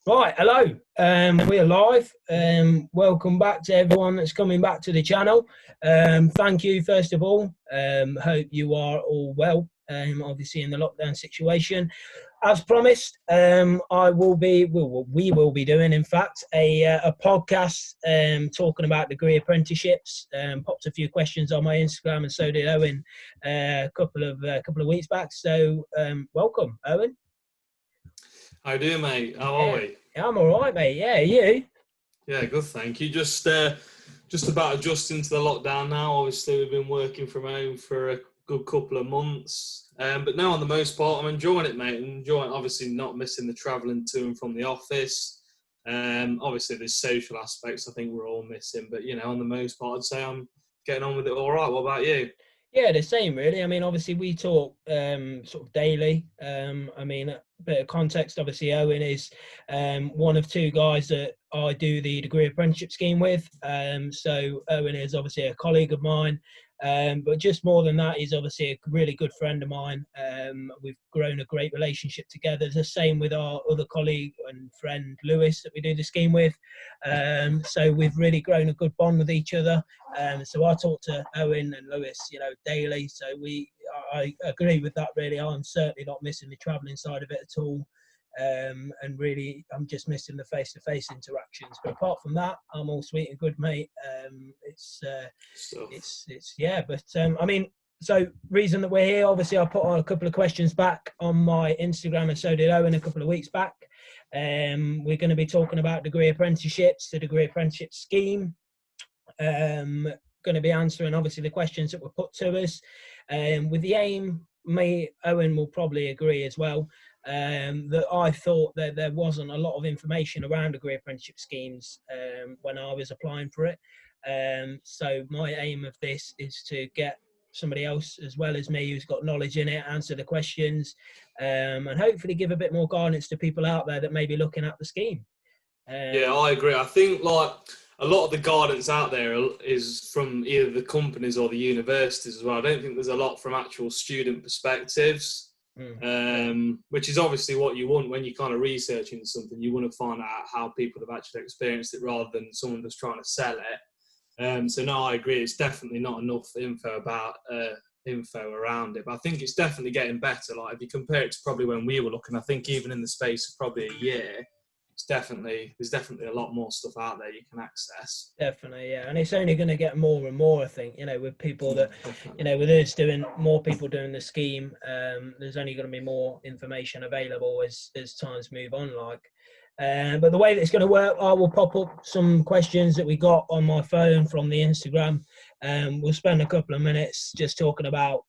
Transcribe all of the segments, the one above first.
Right, hello. We're live. Welcome back to everyone that's coming back to the channel. Thank you, first of all. Hope you are all well. Obviously, in the lockdown situation, as promised, we will be doing, in fact, a podcast talking about degree apprenticeships. Popped a few questions on my Instagram, and so did Owen a couple of weeks back. So, welcome, Owen. How you doing, mate? How are we? Yeah, I'm all right, mate. Yeah, you? Yeah, good, thank you. Just about adjusting to the lockdown now. Obviously, we've been working from home for a good couple of months. But now, on the most part, I'm enjoying it, mate. Enjoying, obviously, not missing the travelling to and from the office. Obviously, there's social aspects I think we're all missing. But, on the most part, I'd say I'm getting on with it all right. What about you? Yeah, the same really. I mean, obviously we talk sort of daily. A bit of context, obviously Owen is one of two guys that I do the degree apprenticeship scheme with. So Owen is obviously a colleague of mine. But just more than that, he's obviously a really good friend of mine. We've grown a great relationship together. The same with our other colleague and friend Lewis that we do the scheme with. So we've really grown a good bond with each other. So I talk to Owen and Lewis, daily. So I agree with that. Really, I'm certainly not missing the travelling side of it at all. And really, I'm just missing the face-to-face interactions. But apart from that, I'm all sweet and good, mate. Yeah. But so reason that we're here, obviously, I put on a couple of questions back on my Instagram, and so did Owen a couple of weeks back. We're going to be talking about degree apprenticeships, the degree apprenticeship scheme. Going to be answering obviously the questions that were put to us, with the aim. Owen will probably agree as well, that I thought that there wasn't a lot of information around degree apprenticeship schemes when I was applying for it. So my aim of this is to get somebody else as well as me who's got knowledge in it, answer the questions, and hopefully give a bit more guidance to people out there that may be looking at the scheme. Yeah, I agree. I think a lot of the guidance out there is from either the companies or the universities as well. I don't think there's a lot from actual student perspectives, which is obviously what you want when you're kind of researching something. You want to find out how people have actually experienced it rather than someone just trying to sell it. So no, I agree. It's definitely not enough info around it, but I think it's definitely getting better. Like if you compare it to probably when we were looking, I think even in the space of probably a year, there's definitely a lot more stuff out there you can access. Definitely, yeah, and it's only going to get more and more. I think with people that with us more people doing the scheme. There's only going to be more information available as times move on. But the way that it's going to work, I will pop up some questions that we got on my phone from the Instagram. We'll spend a couple of minutes just talking about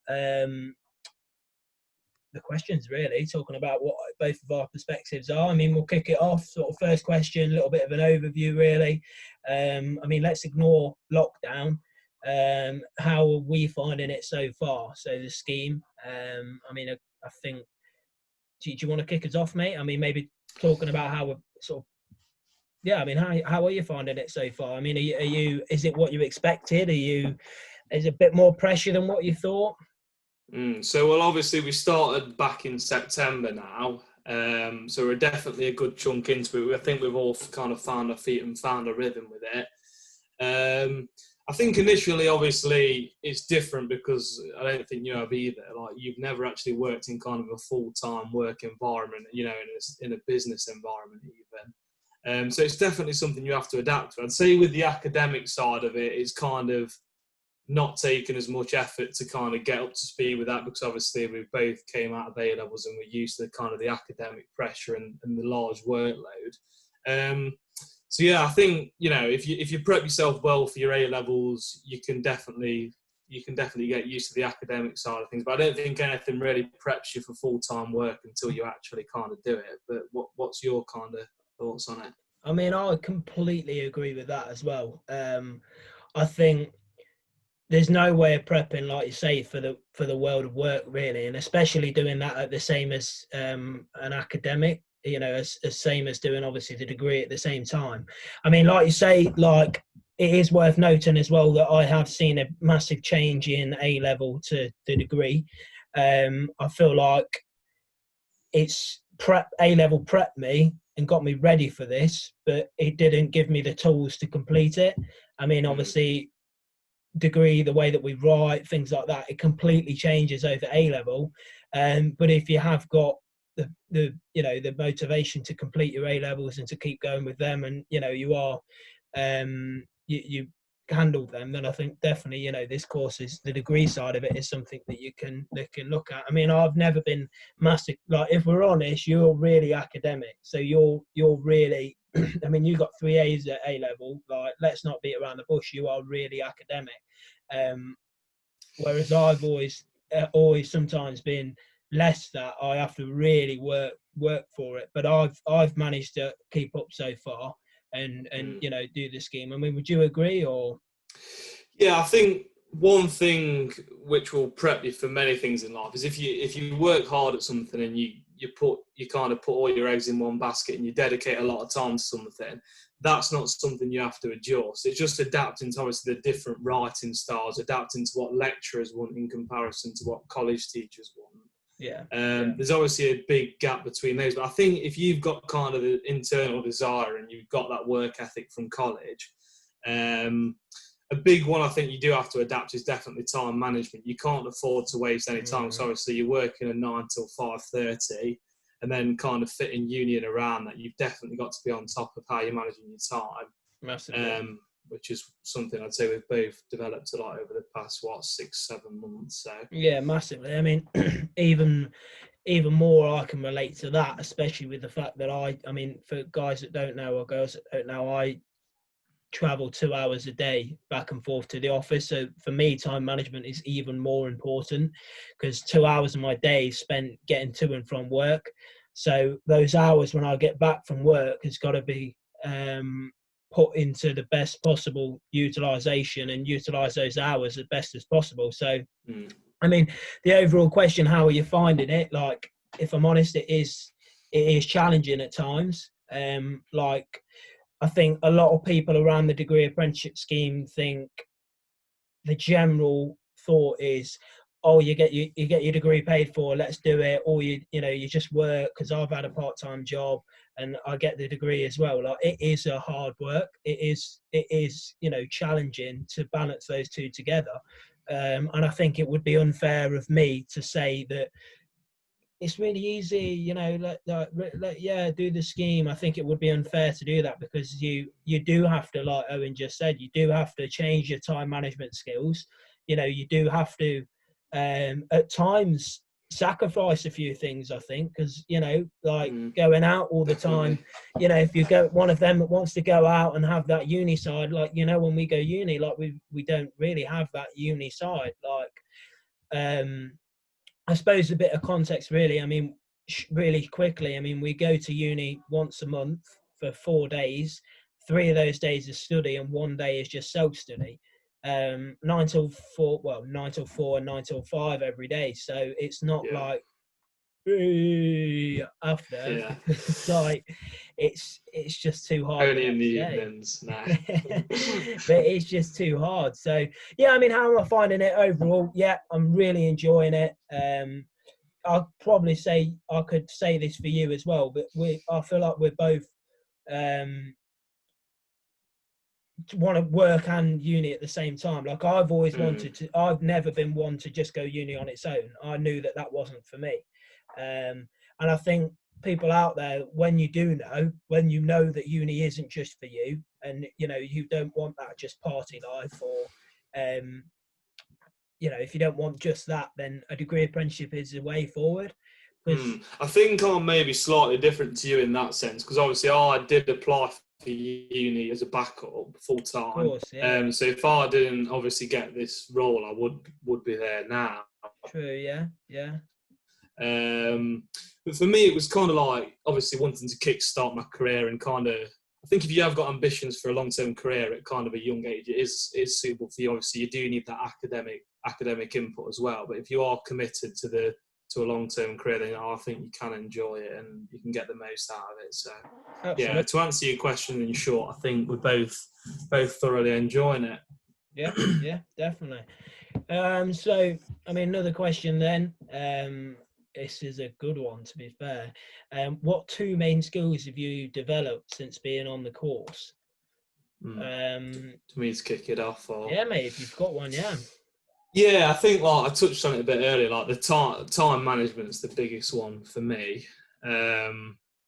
the questions, really talking about what both of our perspectives are. I mean, we'll kick it off. Sort of first question, a little bit of an overview, really. Let's ignore lockdown. How are we finding it so far? So the scheme. I think. Do you want to kick us off, mate? I mean, maybe talking about how we're sort of. Yeah, I mean, how are you finding it so far? I mean, are you? Is it what you expected? Is it a bit more pressure than what you thought? So, obviously we started back in September now. So we're definitely a good chunk into it. I think we've all kind of found our feet and found a rhythm with it. I think initially, obviously, it's different because I don't think you have either. Like you've never actually worked in kind of a full-time work environment, in a business environment even. So it's definitely something you have to adapt to. I'd say with the academic side of it, it's kind of not taken as much effort to kind of get up to speed with that because obviously we both came out of A-levels and we're used to kind of the academic pressure and the large workload. So yeah, I think if you prep yourself well for your A-levels, you can definitely get used to the academic side of things. But I don't think anything really preps you for full-time work until you actually kind of do it. But what's your kind of thoughts on it? I mean, I completely agree with that as well. I think there's no way of prepping, like you say, for the world of work, really, and especially doing that at the same as an academic, as same as doing obviously the degree at the same time. I mean, like you say, like it is worth noting as well that I have seen a massive change in A-level to the degree. I feel like it's A-level prepped me and got me ready for this, but it didn't give me the tools to complete it. I mean, obviously, degree, the way that we write, things like that, it completely changes over A level. But if you have got the motivation to complete your A levels and to keep going with them, and you are you handled them, then I think definitely this course is, the degree side of it is something that you can look at. I mean, I've never been massive, like, if we're honest, you're really academic, so you're really I mean, you got 3 A's at A level, like, let's not beat around the bush, you are really academic. Whereas I've always sometimes been less that. I have to really work for it, but I've managed to keep up so far and do the scheme. I mean, would you agree? Or Yeah, I think one thing which will prep you for many things in life is if you work hard at something and you kind of put all your eggs in one basket and you dedicate a lot of time to something, that's not something you have to adjust. It's just adapting to obviously the different writing styles, adapting to what lecturers want in comparison to what college teachers want. There's obviously a big gap between those, but I think if you've got kind of the internal desire and you've got that work ethic from college, a big one I think you do have to adapt is definitely time management. You can't afford to waste any time. So obviously you're working a 9 till 5:30 and then kind of fitting uni in around that. You've definitely got to be on top of how you're managing your time. massively. Which is something I'd say we've both developed a lot over the past, 6-7 months. So Yeah, massively. I mean, even more I can relate to that, especially with the fact that I mean, for guys that don't know or girls that don't know, I travel 2 hours a day back and forth to the office. So for me, time management is even more important, because 2 hours of my day is spent getting to and from work. So those hours when I get back from work has got to be put into the best possible utilization and utilize those hours as best as possible. So I mean, the overall question, how are you finding it? Like, if I'm honest, it is challenging at times. Like, I think a lot of people around the degree apprenticeship scheme think the general thought is, oh, you get your degree paid for, let's do it, or you just work, because I've had a part-time job and I get the degree as well. Like, it is a hard work. It is challenging to balance those two together. And I think it would be unfair of me to say that it's really easy, do the scheme. I think it would be unfair to do that, because you do have to, like Owen just said, you do have to change your time management skills. You do have to at times sacrifice a few things, I think, because going out all the time. If you go one of them that wants to go out and have that uni side, like, when we go uni, like, we don't really have that uni side, like I suppose a bit of context, really. I mean, really quickly, I mean, we go to uni once a month for 4 days. 3 of those days is study, and 1 day is just self-study. 9 till 4, well, 9 till 4 and 9 till 5 every day. So it's not like after, because it's like it's just too hard. Only in the evenings, no. But it's just too hard. So yeah, I mean, how am I finding it overall? Yeah, I'm really enjoying it. I'll probably say, I could say this for you as well, but I feel like we're both want to work and uni at the same time. Like, I've always wanted to. I've never been one to just go uni on its own. I knew that wasn't for me. And I think people out there, when you know that uni isn't just for you, and you don't want that just party life, or if you don't want just that, then a degree apprenticeship is the way forward. I think I'm maybe slightly different to you in that sense, because obviously I did apply for uni as a backup full time. Of course, yeah. So if I didn't obviously get this role, I would be there now. True, yeah. But for me, it was kind of like, obviously, wanting to kickstart my career, and kind of, I think if you have got ambitions for a long-term career at kind of a young age, it is suitable for you. Obviously, you do need that academic input as well. But if you are committed to a long-term career, then I think you can enjoy it and you can get the most out of it. So, absolutely. Yeah, to answer your question in short, I think we're both thoroughly enjoying it. Yeah, definitely. So, I mean, another question then. this is a good one, to be fair. What two main skills have you developed since being on the course? To me to kick it off, or yeah, mate, if you've got one, yeah. Yeah, I think like I touched on it a bit earlier. Like the time management's the biggest one for me.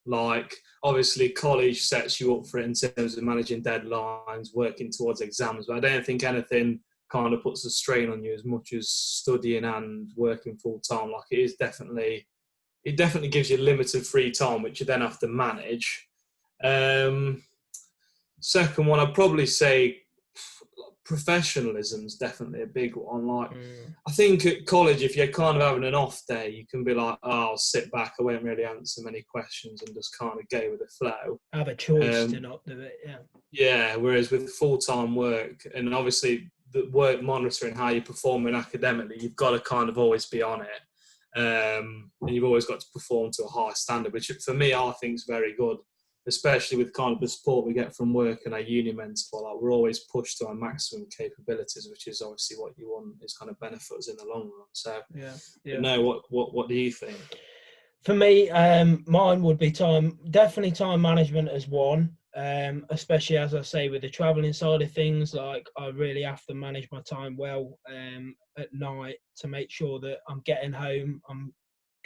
Like obviously college sets you up for it in terms of managing deadlines, working towards exams, but I don't think anything kind of puts a strain on you as much as studying and working full time. Like it definitely gives you limited free time, which you then have to manage. Second one, I'd probably say professionalism is definitely a big one. Like, I think at college, if you're kind of having an off day, you can be like, oh, I'll sit back, I won't really answer many questions and just kind of go with the flow. Have a choice to not do it, yeah. Yeah, whereas with full-time work, and obviously the work monitoring how you're performing academically, you've got to kind of always be on it. And you've always got to perform to a high standard, which for me, I think is very good, especially with kind of the support we get from work and our uni mentor. Like we're always pushed to our maximum capabilities, which is obviously what you want is kind of benefit us in the long run. So yeah. But no, what do you think? For me, mine would be definitely time management as one. Especially as I say with the traveling side of things, like I really have to manage my time well at night to make sure that I'm getting home, I'm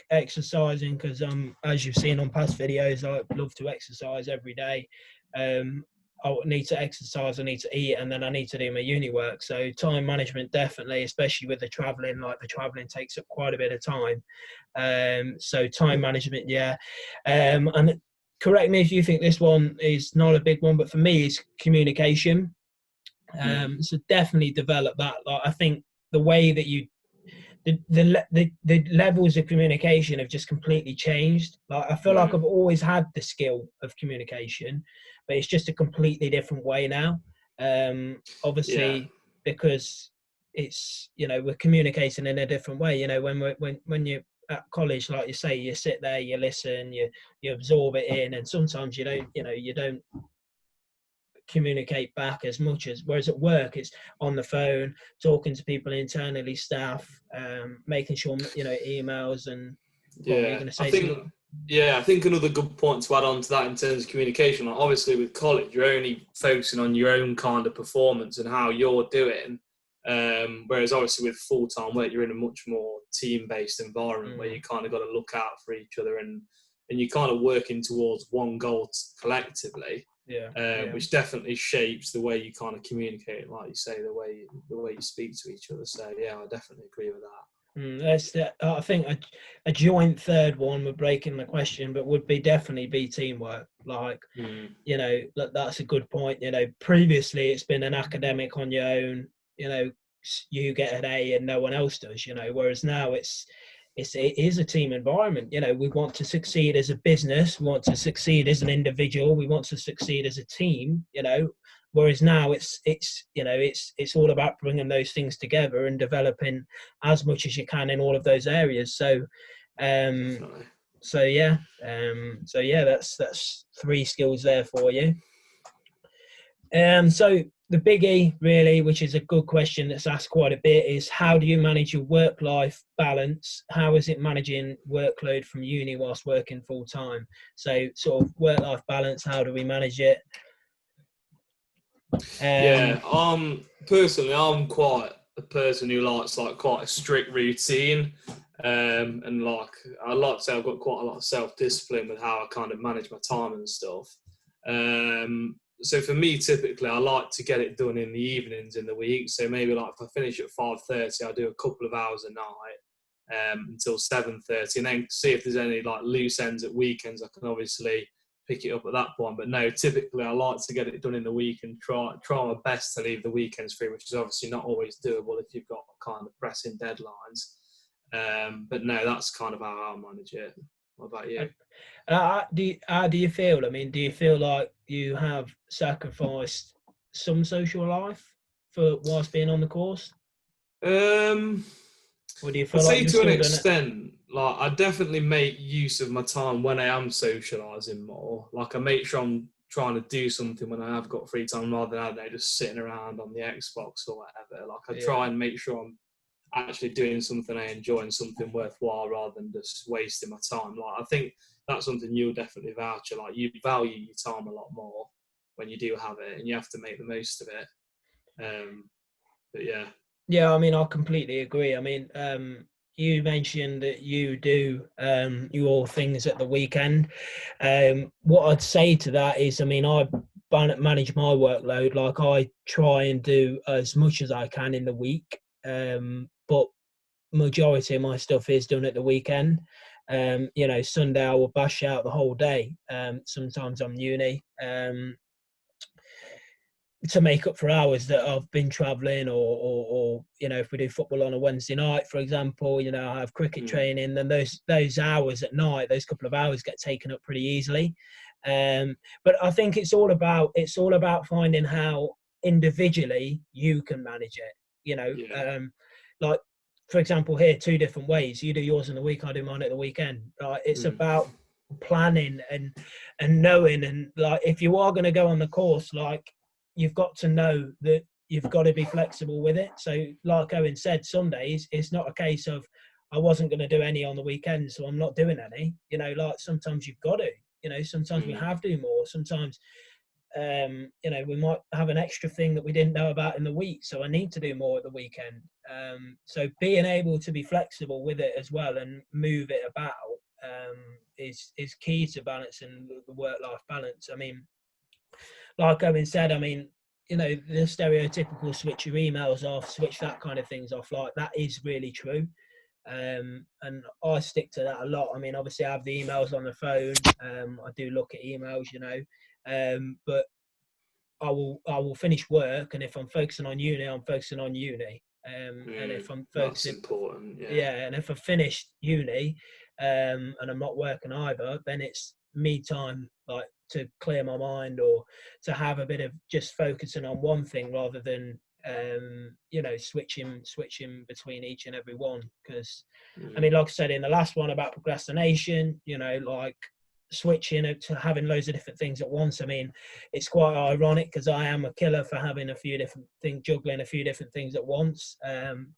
exercising, because as you've seen on past videos, I love to exercise every day. I need to exercise, I need to eat, and then I need to do my uni work. So time management definitely, especially with the traveling, like the traveling takes up quite a bit of time. So time management, yeah. And correct me if you think this one is not a big one, but for me it's communication. So definitely develop that. Like I think the way that you the levels of communication have just completely changed. Like I feel like I've always had the skill of communication, but it's just a completely different way now. Obviously, because it's we're communicating in a different way. When you're at college, like you say, you sit there, you listen, you absorb it in, and sometimes you don't communicate back as much as, whereas at work it's on the phone, talking to people internally, staff, making sure emails and you're going to say I think another good point to add on to that in terms of communication, like obviously with college you're only focusing on your own kind of performance and how you're doing, whereas obviously with full-time work you're in a much more team-based environment where you kind of got to look out for each other and you're kind of working towards one goal collectively. Which definitely shapes the way you kind of communicate, like you say, the way you speak to each other. So yeah, I definitely agree with that. I think a joint third one, we're breaking the question, but would definitely be teamwork. Like that's a good point. Previously it's been an academic on your own. You get an A and no one else does. Whereas now it is a team environment. We want to succeed as a business, we want to succeed as an individual, we want to succeed as a team. Whereas now it's all about bringing those things together and developing as much as you can in all of those areas. So that's 3 skills there for you. So the biggie, really, which is a good question that's asked quite a bit, is how do you manage your work-life balance? How is it managing workload from uni whilst working full-time? So sort of work-life balance, how do we manage it? Personally, I'm quite a person who likes like quite a strict routine, and like I like to say I've got quite a lot of self-discipline with how I kind of manage my time and stuff. So for me, typically, I like to get it done in the evenings in the week. So maybe like if I finish at 5:30, I do a couple of hours a night until 7:30, and then see if there's any like loose ends at weekends. I can obviously pick it up at that point. But no, typically I like to get it done in the week and try my best to leave the weekends free, which is obviously not always doable if you've got kind of pressing deadlines. But no, that's kind of how I manage it. What about you? How do you feel? I mean, do you feel like you have sacrificed some social life for whilst being on the course? Or do you feel I'd like say you're to an still extent, like I definitely make use of my time when I am socialising more. Like I make sure I'm trying to do something when I have got free time rather than, I don't know, just sitting around on the Xbox or whatever. Like I try and make sure actually doing something I enjoy and something worthwhile rather than just wasting my time. Like, I think that's something you'll definitely vouch. Like, you value your time a lot more when you do have it, and you have to make the most of it. But yeah. Yeah, I mean, I completely agree. I mean, you mentioned that you do your things at the weekend. What I'd say to that is, I mean, I manage my workload. Like, I try and do as much as I can in the week, but majority of my stuff is done at the weekend. You know, Sunday I will bash out the whole day. Sometimes I'm uni. To make up for hours that I've been traveling, or you know, if we do football on a Wednesday night, for example, you know, I have cricket training, then those hours at night, those couple of hours get taken up pretty easily. But I think it's all about finding how individually you can manage it. You know, like, for example, here, two different ways. You do yours in the week, I do mine at the weekend. It's about planning and knowing, and like, if you are going to go on the course, like, you've got to know that you've got to be flexible with it. So like Owen said, some days it's not a case of I wasn't going to do any on the weekend, so I'm not doing any. You know, like, sometimes you've got to, you know, sometimes we have to do more. Sometimes, you know, we might have an extra thing that we didn't know about in the week, so I need to do more at the weekend. So being able to be flexible with it as well and move it about is key to balancing the work-life balance. I mean, like Owen said, I mean, you know, the stereotypical switch your emails off, switch that kind of things off, like, that is really true. And I stick to that a lot. I mean, obviously I have the emails on the phone. I do look at emails, you know, but I will finish work, and if I'm focusing on uni, I'm focusing on uni. And if I'm focusing, that's important. yeah, and if I've finished uni, and I'm not working either, then it's me time, like, to clear my mind, or to have a bit of just focusing on one thing rather than you know, switching between each and every one. Because I mean, like I said in the last one about procrastination, you know, like, switching to having loads of different things at once. I mean, it's quite ironic because I am a killer for having a few different things, juggling a few different things at once.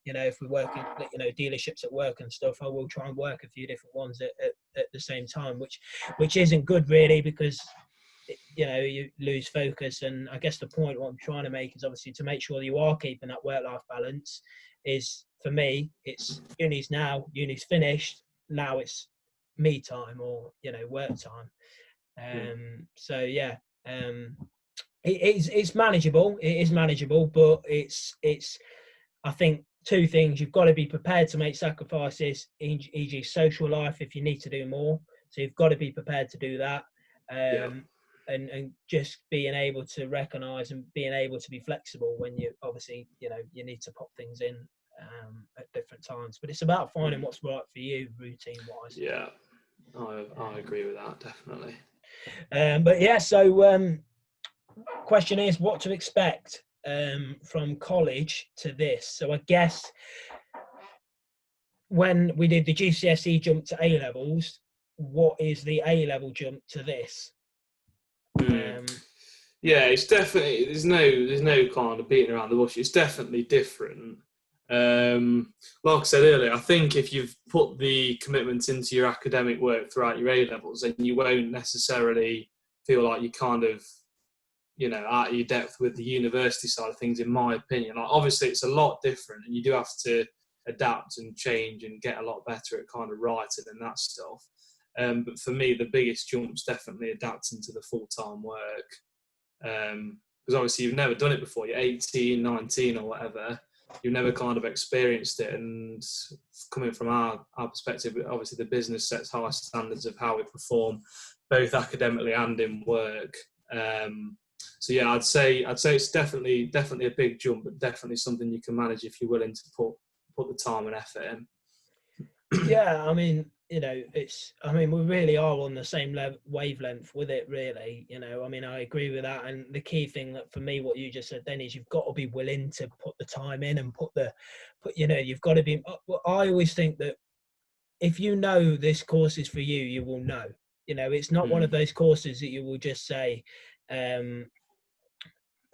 You know, if we work in, you know, dealerships at work and stuff, I will try and work a few different ones at the same time, which isn't good really, because, you know, you lose focus. And I guess the point what I'm trying to make is, obviously, to make sure that you are keeping that work-life balance is, for me, it's uni's finished, now it's me time, or, you know, work time. So yeah, it's manageable. It is manageable, but it's I think two things: you've got to be prepared to make sacrifices, e.g., social life, if you need to do more. So you've got to be prepared to do that, and just being able to recognise and being able to be flexible when you, obviously, you know, you need to pop things in at different times. But it's about finding what's right for you, routine wise. Yeah, I agree with that, definitely. But yeah, so question is, what to expect from college to this? So I guess when we did the GCSE jump to A levels, what is the A level jump to this? Yeah, it's definitely, there's no kind of beating around the bush. It's definitely different. Like I said earlier, I think if you've put the commitment into your academic work throughout your A levels, then you won't necessarily feel like you kind of, you know, out of your depth with the university side of things, in my opinion. Like, obviously it's a lot different, and you do have to adapt and change and get a lot better at kind of writing and that stuff. But for me, the biggest jump's definitely adapting to the full-time work. Because obviously you've never done it before. You're 18, 19 or whatever. You've never kind of experienced it. And coming from our perspective, obviously the business sets high standards of how we perform, both academically and in work. So yeah, I'd say it's definitely a big jump, but definitely something you can manage if you're willing to put the time and effort in. Yeah, I mean, you know, we really are on the same wavelength with it, really. You know, I mean, I agree with that. And the key thing that, for me, what you just said then, is you've got to be willing to put the time in and you know, you've got to be. I always think that if you know this course is for you, you will know. You know, it's not one of those courses that you will just say,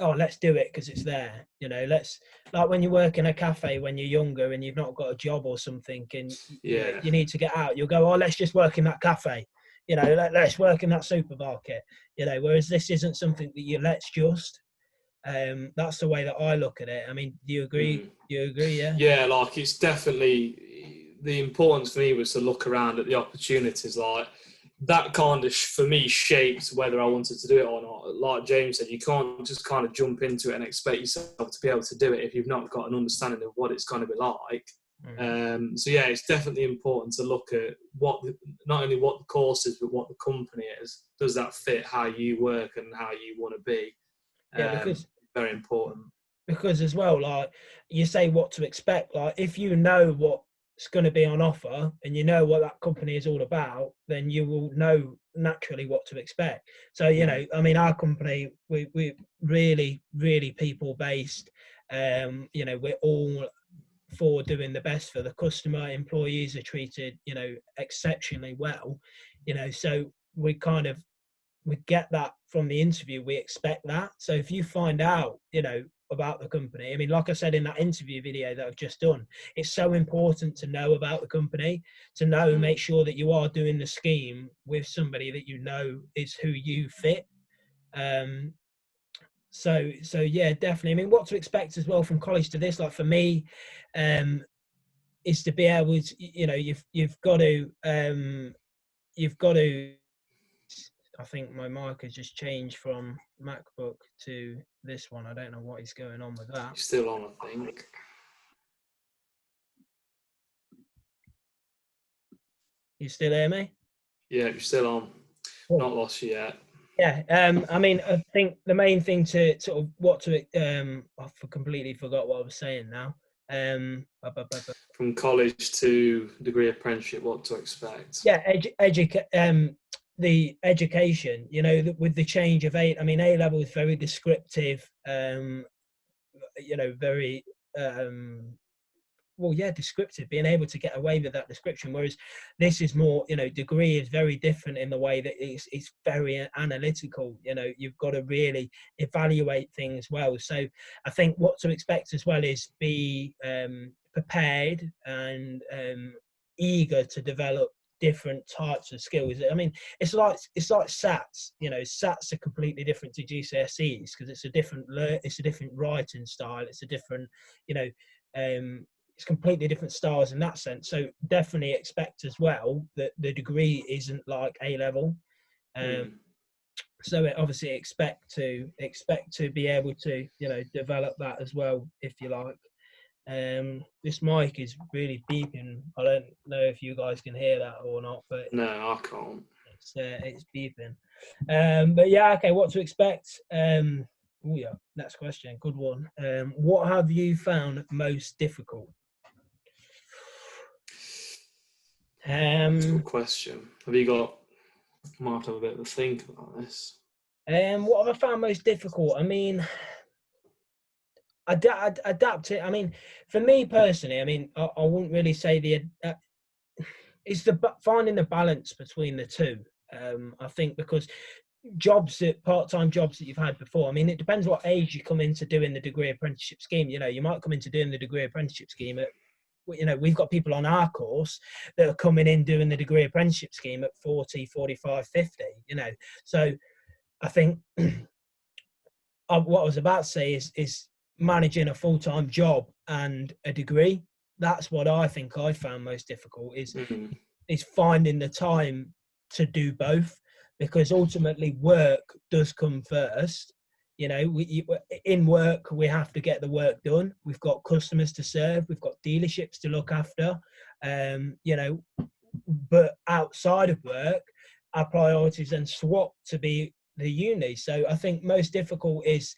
oh, let's do it because it's there. Let's, like when you work in a cafe when you're younger and you've not got a job or something, and you need to get out. You'll go, oh, let's just work in that cafe. Let's work in that supermarket. Whereas this isn't something that let's just. That's the way that I look at it. I mean, do you agree? Do you agree? Yeah. Yeah, like it's definitely the importance for me was to look around at the opportunities. Like that kind of for me shaped whether I wanted to do it or not. Like James said, you can't just kind of jump into it and expect yourself to be able to do it if you've not got an understanding of what it's going to be like. So yeah, it's definitely important to look at not only what the course is, but what the company is. Does that fit how you work and how you want to be? Yeah, because very important. Because as well, like you say, what to expect. Like if you know what's going to be on offer and you know what that company is all about, then you will know naturally what to expect. So I mean, our company, we really, really people based. We're all for doing the best for the customer. Employees are treated exceptionally well. So we get that from the interview. We expect that. So if you find out about the company, I mean, like I said in that interview video that I've just done, it's so important to know about the company, to know, make sure that you are doing the scheme with somebody that is who you fit. So yeah, definitely. I mean, what to expect as well from college to this, like for me, is to be able to, you've got to. I think my mic has just changed from MacBook to this one. I don't know what is going on with that. You're still on, I think. You still hear me? Yeah, you're still on. Cool. Not lost you yet. Yeah. I mean, I think the main thing to sort of I completely forgot what I was saying now. From college to degree apprenticeship, what to expect? Yeah, the education. With the change of A level is very descriptive. Very descriptive, being able to get away with that description, whereas this is more, degree is very different in the way that it's very analytical. You've got to really evaluate things well. So I think what to expect as well is be prepared and eager to develop different types of skills. I mean, it's like SATs. SATs are completely different to GCSEs because it's a different writing style. It's a different, it's completely different styles in that sense. So definitely expect as well that the degree isn't like A level. So obviously expect to be able to develop that as well, if you like. This mic is really beeping. I don't know if you guys can hear that or not, but no, I can't. It's beeping. But yeah, okay. What to expect? Next question. Good one. What have you found most difficult? That's a good question. Have you got? Might have a bit of a think about this. What have I found most difficult? I mean, adapt it. I mean, for me personally, I mean, I wouldn't really say it's finding the balance between the two. I think because part-time jobs that you've had before, I mean, it depends what age you come into doing the degree apprenticeship scheme. You might come into doing the degree apprenticeship scheme at, we've got people on our course that are coming in doing the degree apprenticeship scheme at 40, 45, 50, So I think what I was about to say is managing a full-time job and a degree. That's what I think I found most difficult is finding the time to do both, because ultimately work does come first. In work, we have to get the work done. We've got customers to serve. We've got dealerships to look after. But outside of work, our priorities then swap to be the uni. So I think most difficult is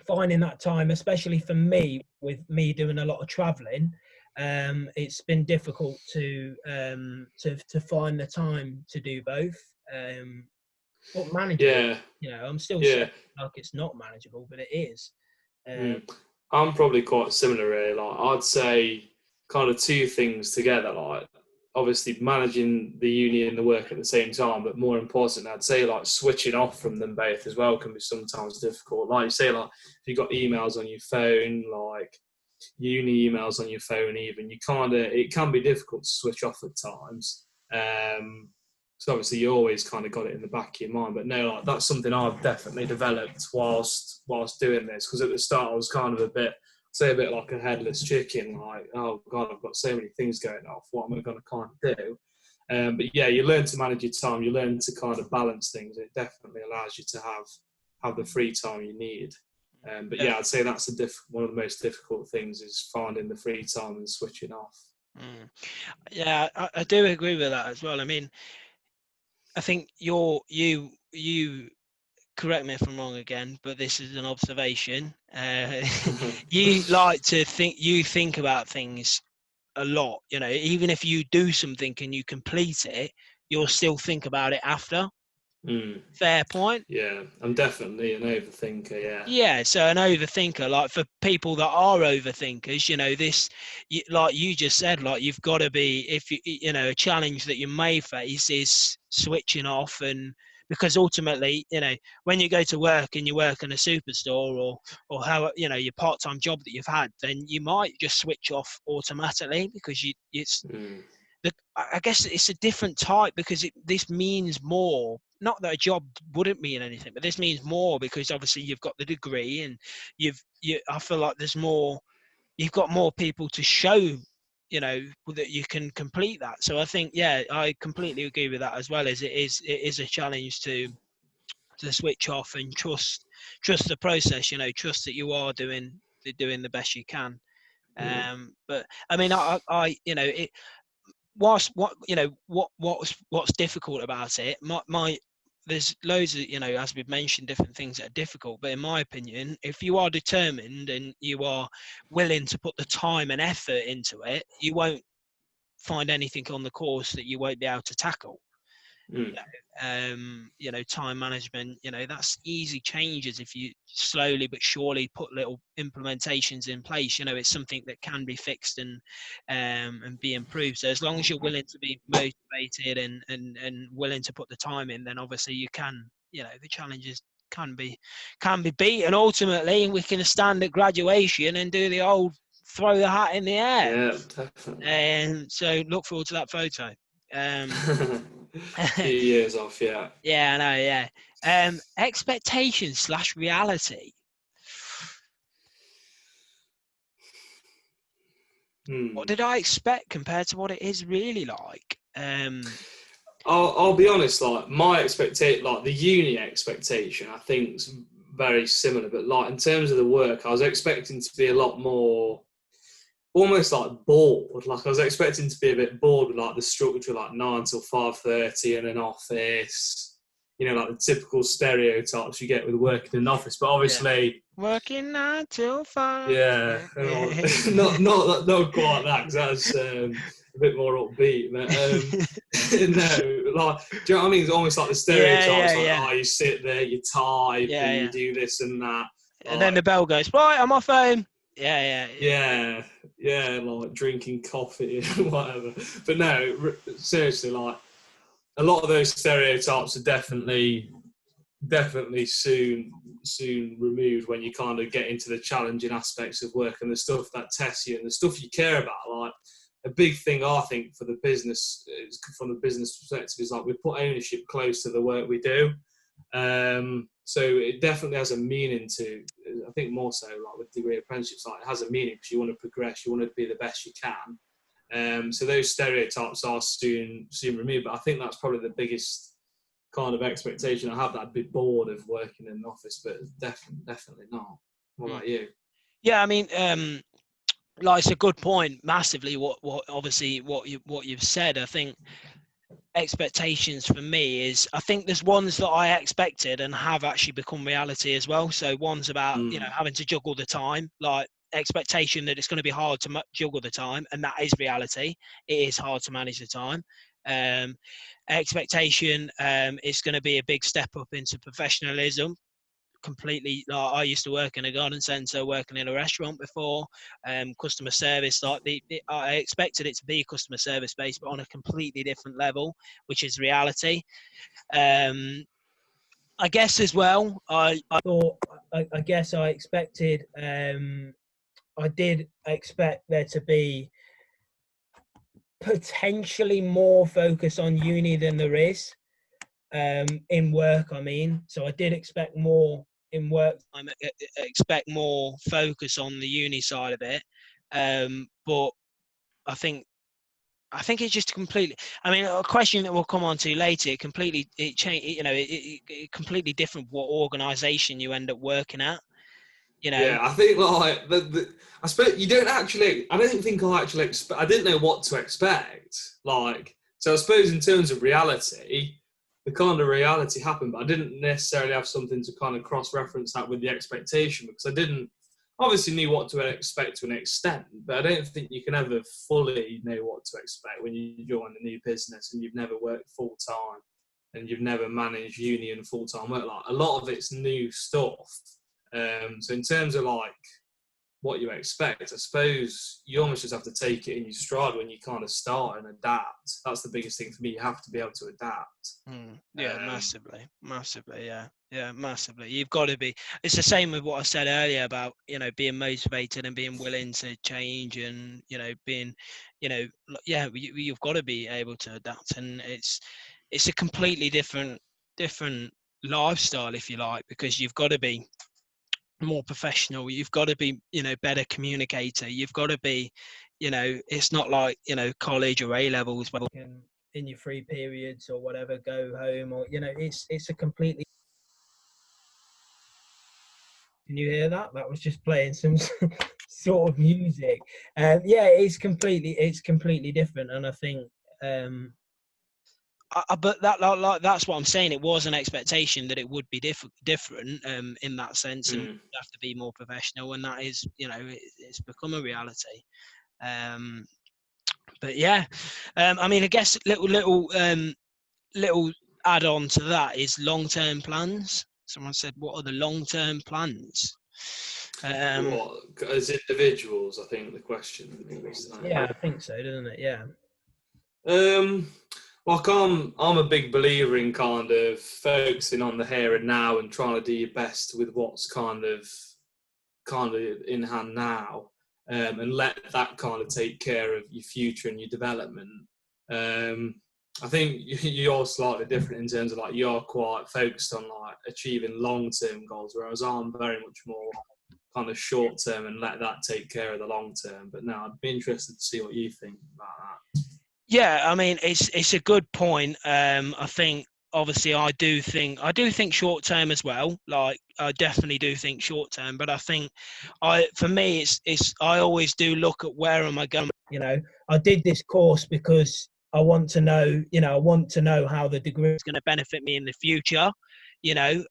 finding that time, especially for me, with me doing a lot of traveling. It's been difficult to find the time to do both. But manageable. I'm still saying like it's not manageable, but it is. I'm probably quite similar, really. Like I'd say, kind of two things together. Like obviously managing the uni and the work at the same time, but more important, I'd say like switching off from them both as well can be sometimes difficult. Like you say, like if you've got emails on your phone, like uni emails on your phone, even it can be difficult to switch off at times. So obviously you always kind of got it in the back of your mind, but no, like that's something I've definitely developed whilst doing this, because at the start I was kind of a bit like a headless chicken, like, oh God, I've got so many things going off. What am I going to kind of do? But yeah, you learn to manage your time. You learn to kind of balance things. It definitely allows you to have the free time you need. But yeah, I'd say that's one of the most difficult things is finding the free time and switching off. Yeah, I do agree with that as well. I mean, I think you correct me if I'm wrong again, but this is an observation. You like to think about things a lot. You know, even if you do something and you complete it, you'll still think about it after. Fair point. Yeah, I'm definitely an overthinker. Yeah, so an overthinker, like for people that are overthinkers, you know, like you just said, like you've got to be, if you know, a challenge that you may face is switching off, and because ultimately, you know, when you go to work and you work in a superstore or how, you know, your part-time job that you've had, then you might just switch off automatically because I guess it's a different type because this means more. Not that a job wouldn't mean anything, but this means more because obviously you've got the degree and I feel like you've got more people to show, you know, that you can complete that. So I think, yeah, I completely agree with that as well. It is a challenge to switch off and trust the process. You know, trust that you are doing the best you can. But I mean, I you know it. What's difficult about it, there's loads of, you know, as we've mentioned, different things that are difficult, but in my opinion, if you are determined and you are willing to put the time and effort into it, you won't find anything on the course that you won't be able to tackle. You know, time management, you know, that's easy changes if you slowly but surely put little implementations in place. You know, it's something that can be fixed and be improved. So as long as you're willing to be motivated and willing to put the time in, then obviously you can, you know, the challenges can be beat, and ultimately we can stand at graduation and do the old throw the hat in the air. Yeah, definitely. And so look forward to that photo. Few years off, yeah. Yeah, I know, yeah. Expectations / reality. What did I expect compared to what it is really like? I'll be honest, like my expectation, like the uni expectation, I think is very similar, but like in terms of the work, I was expecting to be a lot more almost like bored. Like I was expecting to be a bit bored with like the structure, like 9 till 5:30 in an office, you know, like the typical stereotypes you get with working in an office. But obviously, working 9 till 5. Yeah, not quite that, because that's a bit more upbeat. But no, like, do you know what I mean? It's almost like the stereotypes, oh, you sit there, you type, and you do this and that. And then the bell goes, right, I'm off home. Yeah, like drinking coffee and whatever. But no, seriously, like a lot of those stereotypes are definitely soon removed when you kind of get into the challenging aspects of work and the stuff that tests you and the stuff you care about. Like a big thing I think for the business, from the business perspective, is like we put ownership close to the work we do. So it definitely has a meaning to, I think more so like with degree apprenticeships, like it has a meaning because you want to progress, you want to be the best you can. So those stereotypes are soon removed, but I think that's probably the biggest kind of expectation I have, that I'd be bored of working in an office, but definitely not. What about you? Yeah, I mean, like it's a good point, massively. What obviously what you've said. I think expectations for me is, I think there's ones that I expected and have actually become reality as well. So one's about you know, having to juggle the time, like expectation that it's going to be hard to juggle the time, and that is reality. It is hard to manage the time. Expectation, it's going to be a big step up into professionalism. completely, like, I used to work in a garden centre, working in a restaurant before, customer service, like I expected it to be customer service based, but on a completely different level, which is reality. I guess as well, I thought, I guess I expected, I did expect there to be potentially more focus on uni than there is, in work, I mean. So I did expect more in work. I expect more focus on the uni side of it. But I think it's just completely. I mean, a question that we'll come on to later. It changed. You know, it completely different what organisation you end up working at. You know. Yeah, I think like I suppose you don't actually. I don't think I actually expect. I didn't know what to expect. Like, so I suppose in terms of reality, the kind of reality happened, but I didn't necessarily have something to kind of cross-reference that with the expectation, because I didn't obviously knew what to expect to an extent, but I don't think you can ever fully know what to expect when you join a new business and you've never worked full time and you've never managed uni and full time work. Like, a lot of it's new stuff. So in terms of like what you expect, I suppose you almost just have to take it in your stride when you kind of start and adapt. That's the biggest thing for me. You have to be able to adapt. Yeah, massively, yeah, massively. You've got to be. It's the same with what I said earlier about, you know, being motivated and being willing to change, and, you know, being, you know, yeah, you've got to be able to adapt, and it's a completely different lifestyle, if you like, because you've got to be more professional, you've got to be, you know, better communicator, you've got to be, you know, it's not like, you know, college or A levels where you can, in your free periods or whatever, go home, or, you know, it's a completely. Can you hear that? That was just playing some sort of music. Yeah, it's completely different, and I think, but that's what I'm saying. It was an expectation that it would be different, in that sense, and you have to be more professional, and that is, you know, it's become a reality. But yeah, I mean, I guess little add on to that is long-term plans. Someone said, "What are the long-term plans?" What, as individuals? I think the question. Yeah, I think so, doesn't it? Yeah. Like I'm a big believer in kind of focusing on the here and now and trying to do your best with what's kind of in hand now, and let that kind of take care of your future and your development. I think you're slightly different in terms of, like, you're quite focused on like achieving long-term goals, whereas I'm very much more kind of short-term and let that take care of the long-term. But now I'd be interested to see what you think about that. Yeah, I mean, it's a good point. I think, obviously, I do think short term as well. Like, I definitely do think short term, but I think, for me, it's I always do look at where am I going. You know, I did this course because I want to know. You know, I want to know how the degree is going to benefit me in the future. You know,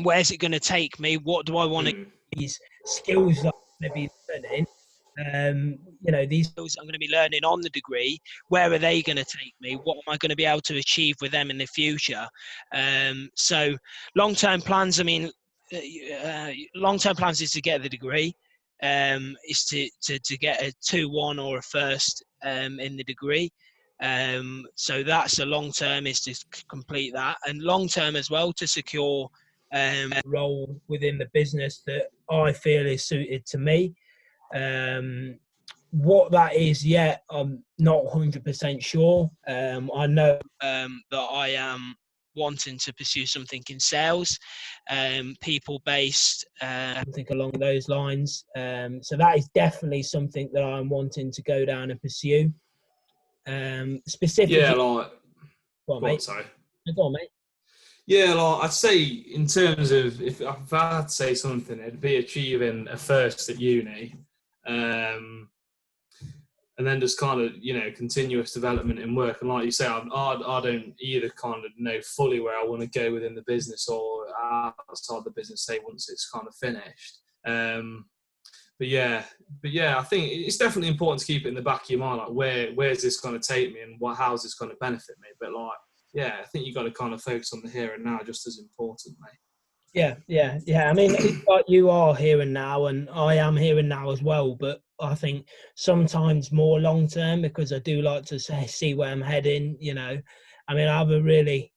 where's it going to take me? What do I want to, these skills that I'm going to be learning? You know, these skills I'm going to be learning on the degree, where are they going to take me? What am I going to be able to achieve with them in the future? So long-term plans, I mean, long-term plans is to get the degree, is to get a 2-1 or a first, in the degree. So that's a long-term, is to complete that, and long-term as well, to secure a role within the business that I feel is suited to me. What that is yet, I'm not 100% sure. I know that I am wanting to pursue something in sales, people-based, something along those lines. So that is definitely something that I'm wanting to go down and pursue. Specifically, Yeah, like, go on, mate. Sorry. Go on, mate. Yeah, like, I'd say in terms of, if I had to say something, it'd be achieving a first at uni, and then just kind of, you know, continuous development in work. And like you say, I don't either kind of know fully where I want to go within the business or outside the business, say, once it's kind of finished. But yeah, I think it's definitely important to keep it in the back of your mind, like, where's this going to take me, and how's this going to benefit me? But like, yeah, I think you've got to kind of focus on the here and now just as importantly. I mean, it's like you are here and now, and I am here and now as well. But I think sometimes more long term, because I do like to see where I'm heading. I mean, I have a really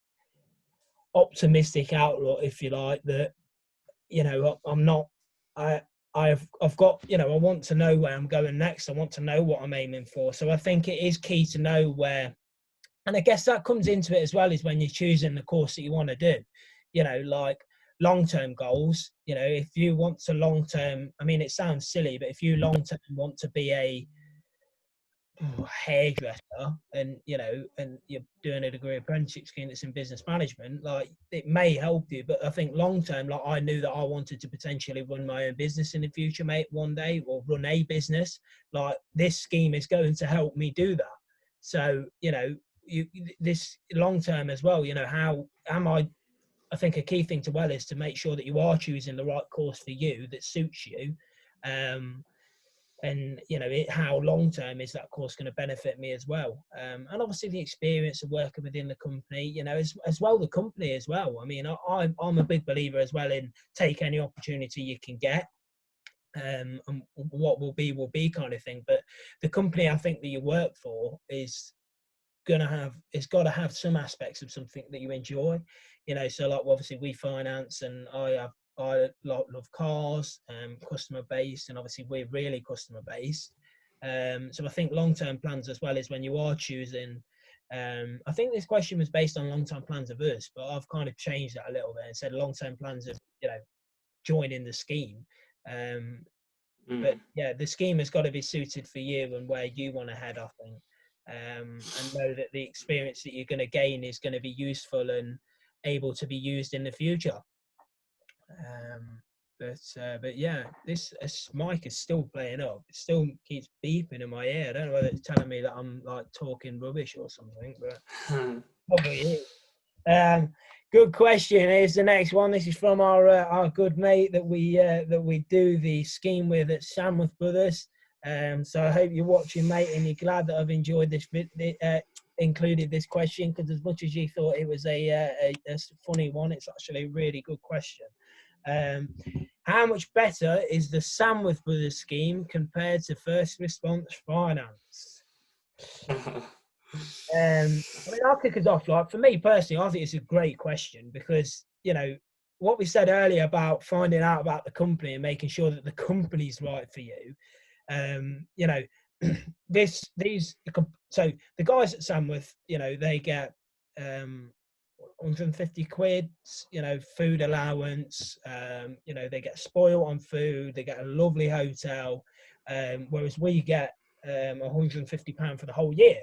optimistic outlook, if you like. That I'm not. I've got. I want to know where I'm going next. I want to know what I'm aiming for. So I think it is key to know where. And I guess that comes into it as well, is when you're choosing the course that you want to do, like long-term goals. If you want to long-term, I mean, it sounds silly, but if you long-term want to be a hairdresser, and you're doing a degree apprenticeship scheme that's in business management, like, it may help you. But I think long-term, like, I knew that I wanted to potentially run my own business in the future, mate, one day, or run a business. Like, this scheme is going to help me do that. So, this long term as well, how am I think a key thing to well is to make sure that you are choosing the right course for you that suits you. And how long term is that course going to benefit me as well. And obviously the experience of working within the company, as well, the company as well. I mean, I'm a big believer as well in take any opportunity you can get. And what will be kind of thing. But the company, I think, that you work for is it's got to have some aspects of something that you enjoy. So like, obviously we finance, and I love cars, customer based, and obviously we're really customer based. So I think long-term plans as well is when you are choosing. I think this question was based on long-term plans of us, but I've kind of changed that a little bit and said long-term plans of joining the scheme. But yeah, the scheme has got to be suited for you and where you want to head, I think. And know that the experience that you're going to gain is going to be useful and able to be used in the future. But yeah, this mic is still playing up. It still keeps beeping in my ear. I don't know whether it's telling me that I'm like talking rubbish or something, but probably is. Good question. Here's the next one. This is from our good mate that we do the scheme with at Samworth Brothers. So I hope you're watching, mate, and you're glad that I've enjoyed this included this question, because as much as you thought it was a funny one, it's actually a really good question. How much better is the Samworth Brothers scheme compared to first response finance? I mean, I'll kick us off. Like, for me personally, I think it's a great question, because what we said earlier about finding out about the company and making sure that the company's right for you. So the guys at Samworth, they get 150 quid, food allowance. They get spoiled on food. They get a lovely hotel, whereas we get £150 for the whole year.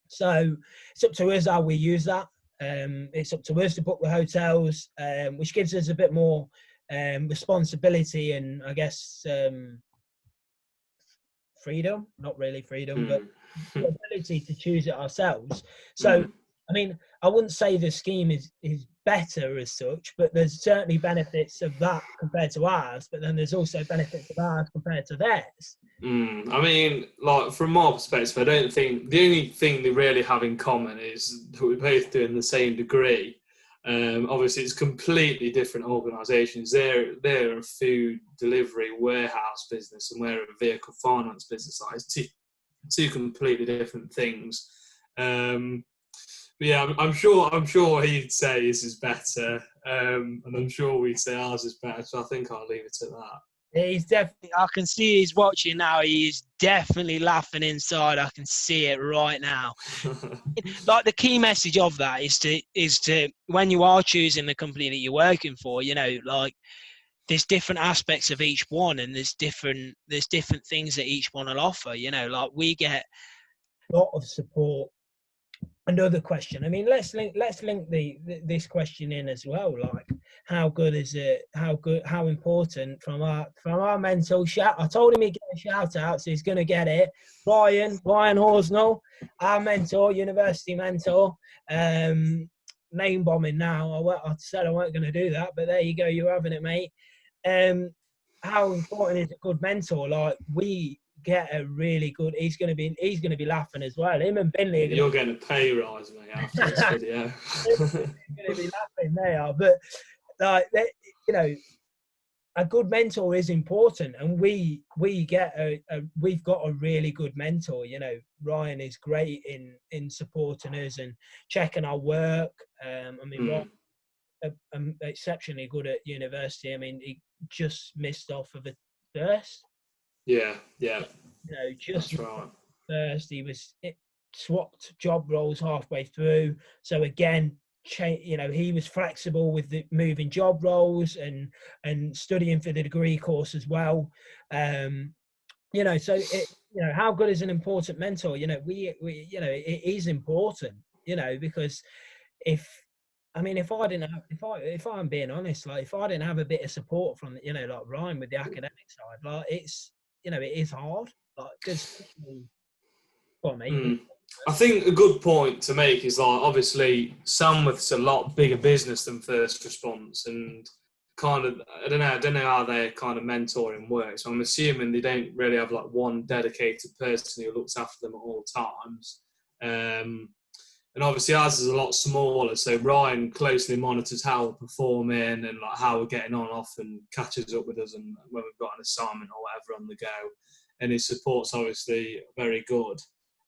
So it's up to us how we use that. It's up to us to book the hotels, which gives us a bit more responsibility and, I guess, freedom. Not really freedom, but the ability to choose it ourselves. So, I mean, I wouldn't say the scheme is better as such, but there's certainly benefits of that compared to ours. But then there's also benefits of ours compared to theirs. I mean, like, from my perspective, I don't think the only thing they really have in common is that we're both doing the same degree. Obviously, it's completely different organisations. They're a food delivery warehouse business, and we're a vehicle finance business. It's two completely different things. But yeah, I'm sure he'd say his is better, and I'm sure we'd say ours is better. So I think I'll leave it at that. He's definitely, I can see he's watching now. He is definitely laughing inside. I can see it right now. Like, the key message of that is to when you are choosing the company that you're working for, like, there's different aspects of each one, and there's different things that each one will offer. Like, we get a lot of support. Another question. I mean, let's link this question in as well. Like, how good is it? How important from our mentor shout? I told him he'd get a shout out, so he's going to get it. Brian Horsnell, our mentor, university mentor. Name bombing now. I said I weren't going to do that, but there you go. You're having it, mate. How important is a good mentor? Like, we get a really good. He's going to be laughing as well. Him and Binley. You're getting a pay rise, mate, after this video. Going to be laughing. They are, but like, you know, a good mentor is important, and we've got a really good mentor. You know, Ryan is great in supporting us and checking our work. I mean, Ryan, exceptionally good at university. I mean, he just missed off of a first. Yeah. You know, just That's right. first. It swapped job roles halfway through. So again, you know, he was flexible with the moving job roles and studying for the degree course as well. You know, so you know, how good is an important mentor? You know, we you know, it is important. You know, because if I mean, if I didn't have, if I'm being honest, like if I didn't have a bit of support from, you know, like Ryan with the academic side, like it's, you know, it is hard, like because for me, I think a good point to make is like obviously Samworth's a lot bigger business than First Response, and kind of I don't know how their kind of mentoring works. So I'm assuming they don't really have like one dedicated person who looks after them at all times. And obviously ours is a lot smaller, so Ryan closely monitors how we're performing and like how we're getting on, often catches up with us and when we've got an assignment or whatever on the go. And his support's obviously very good.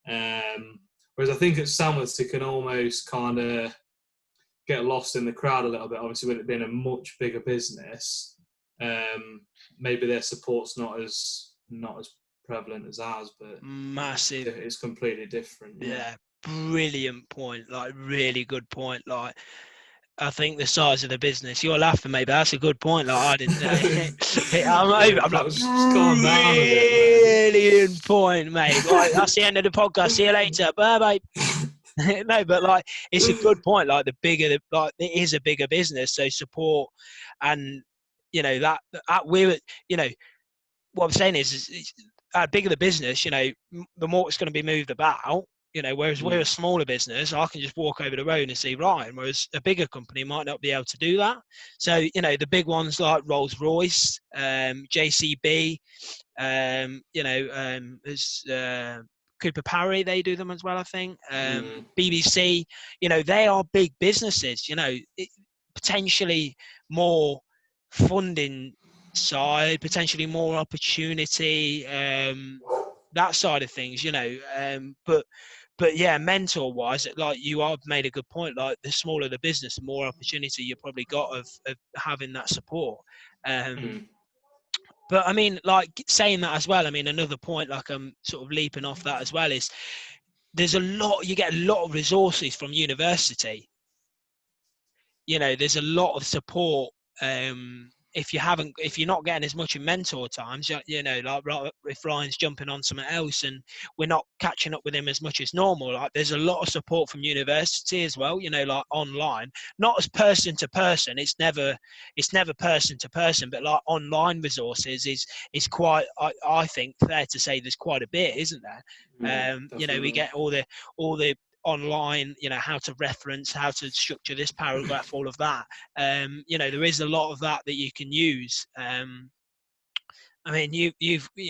Whereas I think at Samworth they can almost kind of get lost in the crowd a little bit, obviously with it being a much bigger business. Maybe their support's not as prevalent as ours, but massive. It's completely different. Yeah, brilliant point. Like, really good point. Like, I think the size of the business. You're laughing, mate, but that's a good point. Like, I didn't know. I'm like, brilliant point, mate. Right, that's the end of the podcast. See you later. Bye, bye. No, but like, it's a good point. Like, like, it is a bigger business, so support, and you know that we're, you know, what I'm saying is bigger the business, you know, the more it's going to be moved about. You know, whereas we're a smaller business, I can just walk over the road and see Ryan, whereas a bigger company might not be able to do that. So, you know, the big ones like Rolls-Royce, JCB, you know, there's Cooper Parry, they do them as well, I think. BBC, you know, they are big businesses, you know, potentially more funding side, potentially more opportunity, that side of things, you know. But yeah, mentor wise, like you have made a good point. Like the smaller the business, the more opportunity you probably got of having that support. But I mean, like saying that as well, I mean, another point, like I'm sort of leaping off that as well, is you get a lot of resources from university. You know, there's a lot of support. If you're not getting as much in mentor times, you know, like if Ryan's jumping on something else and we're not catching up with him as much as normal, like there's a lot of support from university as well, you know, like online, not as person to person. It's never person to person, but like online resources is quite, I think, fair to say there's quite a bit, isn't there? You know, we get all the online, you know, how to reference, how to structure this paragraph, all of that. You know, there is a lot of that you can use. I mean, you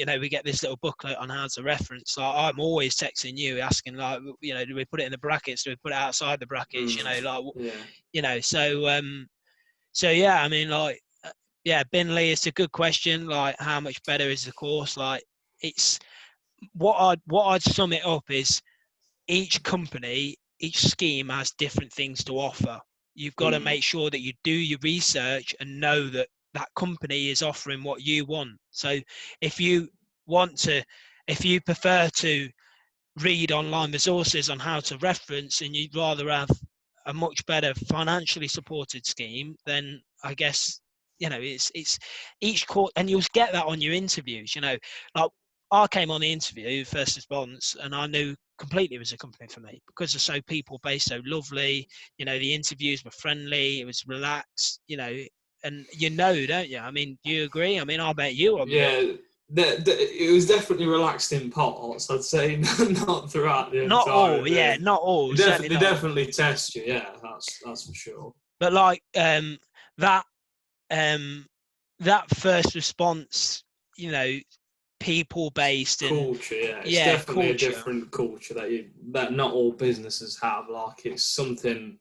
know, we get this little booklet on how to reference. Like, I'm always texting you, asking, like, you know, do we put it in the brackets? Do we put it outside the brackets? You know, like, you know, so yeah, I mean, like, yeah, Binley, it's a good question. Like, how much better is the course? Like, it's what I'd sum it up is, each company, each scheme has different things to offer. You've got to make sure that you do your research and know that that company is offering what you want. So if you prefer to read online resources on how to reference and you'd rather have a much better financially supported scheme, then I guess, you know, it's each course, and you'll get that on your interviews. You know, like I came on the interview, First Response, and I knew completely it was a company for me because they're so people based, so lovely. You know, the interviews were friendly, it was relaxed, you know, and you know, don't you? I mean, do you agree? I mean, I bet you on it was definitely relaxed in parts, I'd say. Not throughout the not entire all, thing. yeah, not all. They definitely test you, yeah, that's for sure. But like that First Response, you know, people based and culture, it's definitely a different culture that not all businesses have. Like, it's something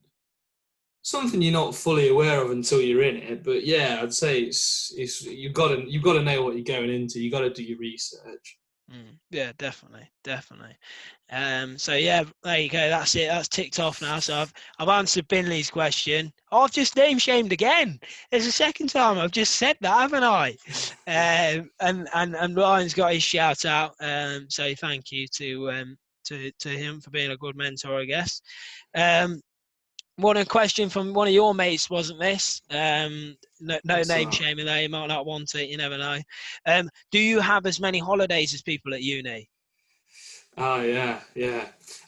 something you're not fully aware of until you're in it. But yeah, I'd say it's you've got to know what you're going into. You've got to do your research. Yeah, definitely. So yeah, there you go. That's it. That's ticked off now. So I've answered Binley's question. Oh, I've just name shamed again. It's the second time I've just said that, haven't I? And Ryan's got his shout out. So thank you to him for being a good mentor, I guess. One question from one of your mates, wasn't this? No name shaming there. You might not want it. You never know. Do you have as many holidays as people at uni? Oh yeah.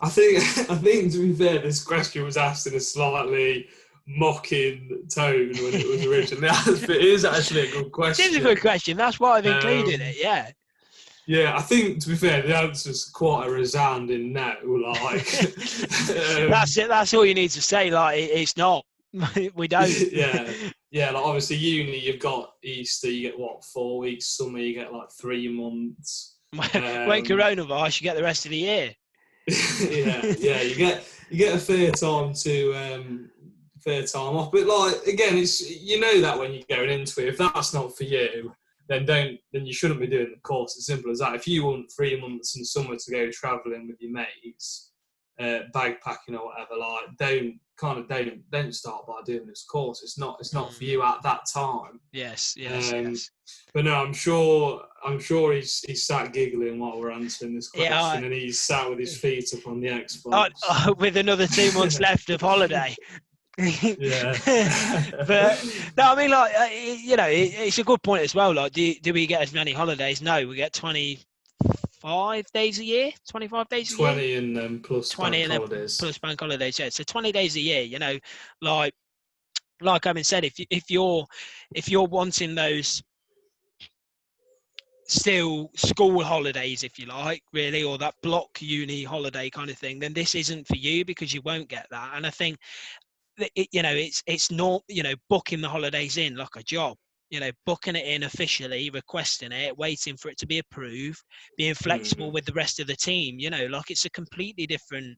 I think to be fair, this question was asked in a slightly mocking tone when it was originally asked, but it is actually a good question. It is a good question. That's why I've included it. Yeah. Yeah, I think to be fair, the answer's quite a resounding no. Like that's it. That's all you need to say. Like it's not. We don't. Yeah. Like obviously, uni, you've got Easter. You get what, 4 weeks? Summer, you get like 3 months. When coronavirus, you get the rest of the year. yeah. You get a fair time off. But like again, it's that when you're going into it, if that's not for you, then you shouldn't be doing the course. It's simple as that. If you want 3 months in summer to go travelling with your mates, bagpacking or whatever, like don't start by doing this course. It's not for you at that time. Yes. But no, I'm sure he's sat giggling while we're answering this question, and he's sat with his feet up on the Xbox with another 2 months left of holiday. Yeah. But no, I mean, like it's a good point as well. Like, do we get as many holidays? No, we get 25 days a year. 25 days a 20 year. and plus 20 bank holidays. Plus bank holidays. Yeah, so 20 days a year. Like Owen said, if you're wanting those still school holidays, if you like, really, or that block uni holiday kind of thing, then this isn't for you because you won't get that. And I think it's not, booking the holidays in like a job, booking it in officially, requesting it, waiting for it to be approved, being flexible with the rest of the team, like it's a completely different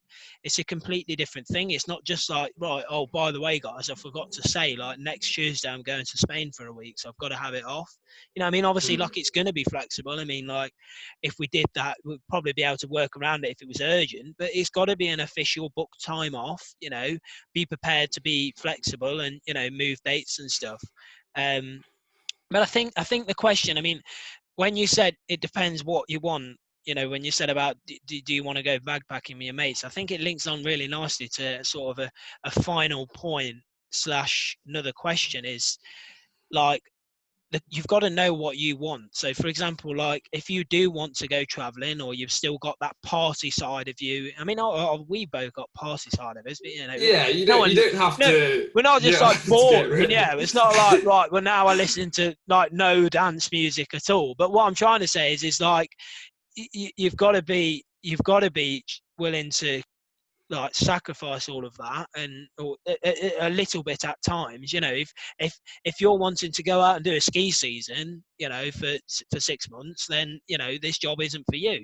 thing. It's not just like, right, oh, by the way, guys, I forgot to say, like, next Tuesday I'm going to Spain for a week, so I've got to have it off. Obviously, like, it's going to be flexible. Like, if we did that, we'd probably be able to work around it if it was urgent, but it's got to be an official booked time off. Be prepared to be flexible and move dates and stuff. But I think the question, when you said it depends what you want, when you said about do you want to go backpacking with your mates, I think it links on really nicely to sort of a final point / another question is, like, you've got to know what you want. So, for example, like, if you do want to go traveling, or you've still got that party side of you. We both got party side of us, but yeah, you don't have to. We're not just like bored. Yeah, it's not like, right, well, now I listen to like no dance music at all. But what I'm trying to say is like, you've got to be willing to, like, sacrifice all of that and a little bit at times. If you're wanting to go out and do a ski season, for 6 months, then this job isn't for you.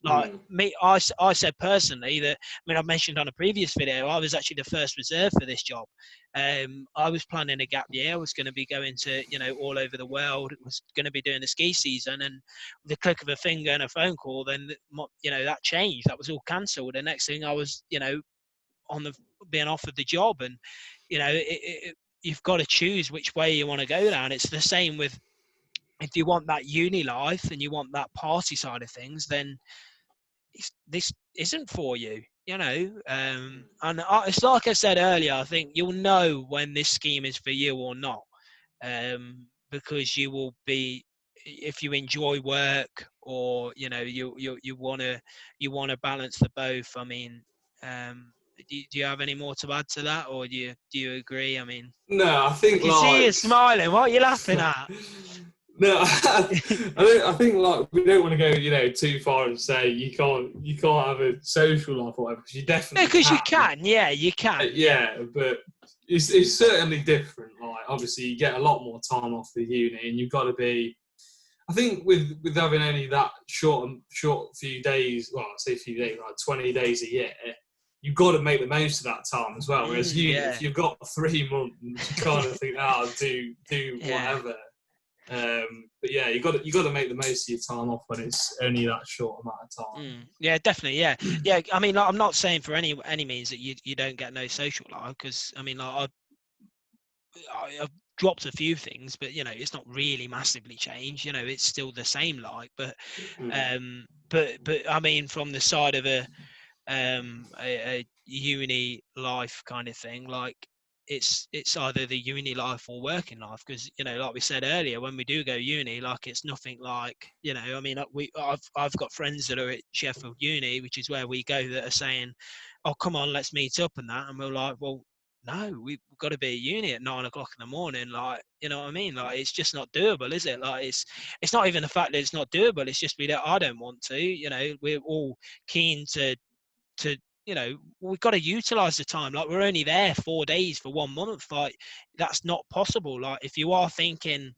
Like me, I said personally that, I've mentioned on a previous video, I was actually the first reserve for this job. I was planning a gap year. I was going to be going to, all over the world. It was going to be doing the ski season, and the click of a finger and a phone call, then, that changed. That was all cancelled. The next thing I was, being offered the job, and, you've got to choose which way you want to go down. It's the same with, if you want that uni life and you want that party side of things, then this isn't for you, and it's like I said earlier, I think you'll know when this scheme is for you or not, because you will be, if you enjoy work, or you want to balance the both. Do you have any more to add to that, or do you agree? No, I think I can see you smiling. What are you laughing at? No, I think like we don't want to go, too far and say you can't have a social life or whatever, because you definitely because you can. Yeah, you can. Yeah, but it's certainly different. Like, obviously, you get a lot more time off the uni, and you've got to be. I think with having only that short few days, well, I say few days, like 20 days a year, you've got to make the most of that time as well. Whereas if Yeah. you've got 3 months, you kind of think, I'll do Yeah. whatever. But yeah, you got to make the most of your time off when it's only that short amount of time. Yeah, definitely. Yeah. I mean, like, I'm not saying for any means that you don't get no social life, because I mean, like, I've dropped a few things, but you know, it's not really massively changed. You know, it's still the same, like, but I mean, from the side of a uni life kind of thing, like, it's either the uni life or working life, because you know, like we said earlier, when we do go uni, like, it's nothing like, you know, I mean, I've got friends that are at Sheffield Uni, which is where we go, that are saying, oh, come on, let's meet up and that, and we're like, well, no, we've got to be at uni at 9 o'clock in the morning, like, you know what I mean, like, it's just not doable, is it? Like, it's not even the fact that it's not doable, it's just I don't want to, you know, we're all keen to you know, we've got to utilize the time. Like, we're only there 4 days for 1 month. Like, that's not possible. Like, if you are thinking,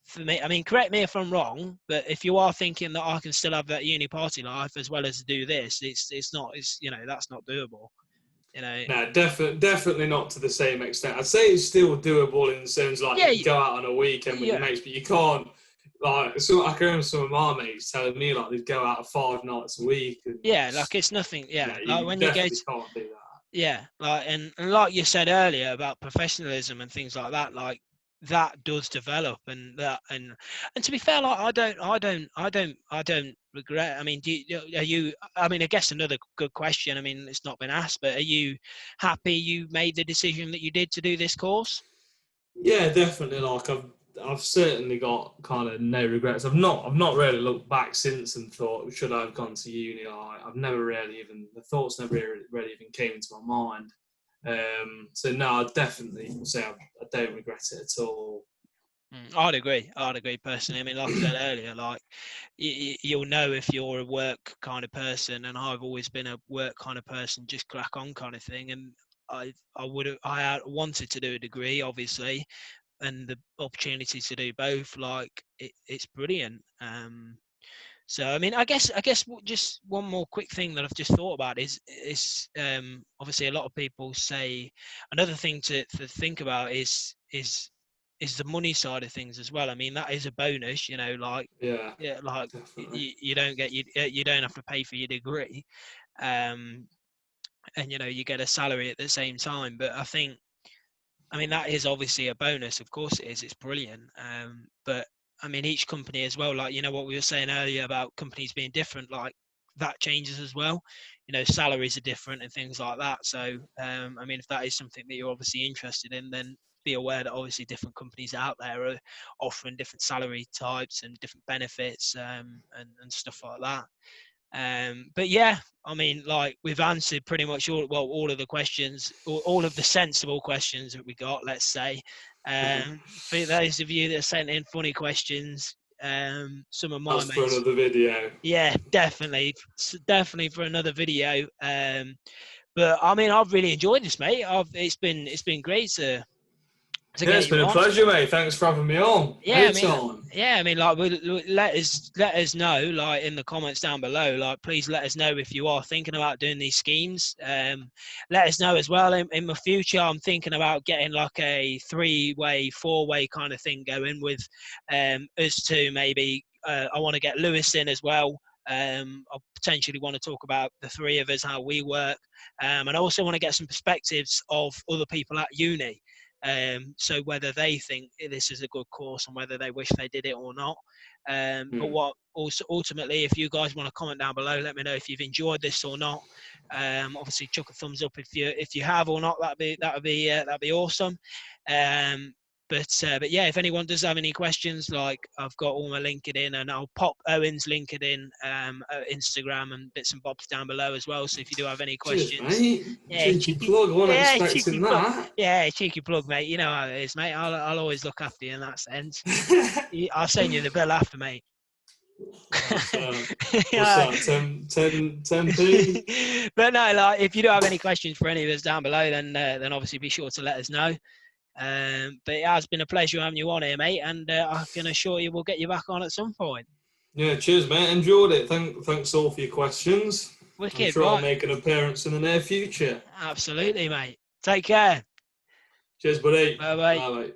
for me, I mean, correct me if I'm wrong, but if you are thinking that I can still have that uni party life as well as do this, it's not, you know, that's not doable, you know. No, definitely not to the same extent. I'd say it's still doable in the sense, like, Yeah, you can go out on a weekend with your yeah, mates, but you can't. Like, so I can remember some of my mates telling me, like, they'd go out 5 nights a week. And yeah. Like, it's nothing. Yeah, like, you when you go definitely to, can't do that. yeah, like, and like you said earlier about professionalism and things like that, like, that does develop, and to be fair, like, I don't regret. I mean, are you? I mean, I guess another good question. I mean, it's not been asked, but are you happy you made the decision that you did to do this course? Yeah, definitely. Like, I've certainly got kind of no regrets. I've not really looked back since and thought, should I have gone to uni? I've never really even, the thoughts never really even came into my mind. So no, I definitely say I don't regret it at all. I'd agree personally. I mean, like I said earlier, like, you'll know if you're a work kind of person, and I've always been a work kind of person, just crack on kind of thing. And I had wanted to do a degree, obviously, and the opportunity to do both, like, it's brilliant. So I mean, I guess just one more quick thing that I've just thought about is obviously a lot of people say another thing to think about is the money side of things as well. I mean, that is a bonus, you know, like, Yeah, yeah, like, definitely. you don't get you don't have to pay for your degree, and you know, you get a salary at the same time. But I mean, that is obviously a bonus. Of course it is. It's brilliant. But I mean, each company as well, like, you know, what we were saying earlier about companies being different, like, that changes as well. You know, salaries are different and things like that. So, I mean, if that is something that you're obviously interested in, then be aware that obviously different companies out there are offering different salary types and different benefits, and stuff like that. But yeah, I mean, like, we've answered pretty much all of the questions, all of the sensible questions that we got, let's say. For those of you that sent in funny questions, some of my That's for mates, another video. yeah, definitely for another video. But I mean, I've really enjoyed this, mate. It's been great to Yeah, get it's you been a on. pleasure, mate. Thanks for having me on. Yeah, Anytime. I mean, like, let us know, like, in the comments down below. Like, please let us know if you are thinking about doing these schemes. Let us know as well. In the future, I'm thinking about getting like a 3-way, 4-way kind of thing going with us two. Maybe I want to get Lewis in as well. I potentially want to talk about the three of us, how we work, and I also want to get some perspectives of other people at uni. So whether they think this is a good course and whether they wish they did it or not. But what also ultimately, if you guys want to comment down below, let me know if you've enjoyed this or not. Obviously, chuck a thumbs up if you have or not. That'd be awesome. But yeah, if anyone does have any questions, like, I've got all my LinkedIn, and I'll pop Owen's LinkedIn, Instagram, and bits and bobs down below as well. So if you do have any Cheers, questions, mate. yeah, Cheeky plug. I wasn't cheeky expecting plug. that. Yeah, cheeky plug, mate. You know how it is, mate. I'll always look after you in that sense. I'll send you the bill after, mate. What's Yeah. that? 10p? But no, like, if you do have any questions for any of us down below, then obviously be sure to let us know. But it has been a pleasure having you on here, mate, and I can assure you we'll get you back on at some point. Yeah, cheers, mate. Enjoyed it. Thanks all for your questions. Wicked, I'm sure right. I'll make an appearance in the near future. Absolutely, mate. Take care. Cheers, buddy. Bye bye. Bye, mate.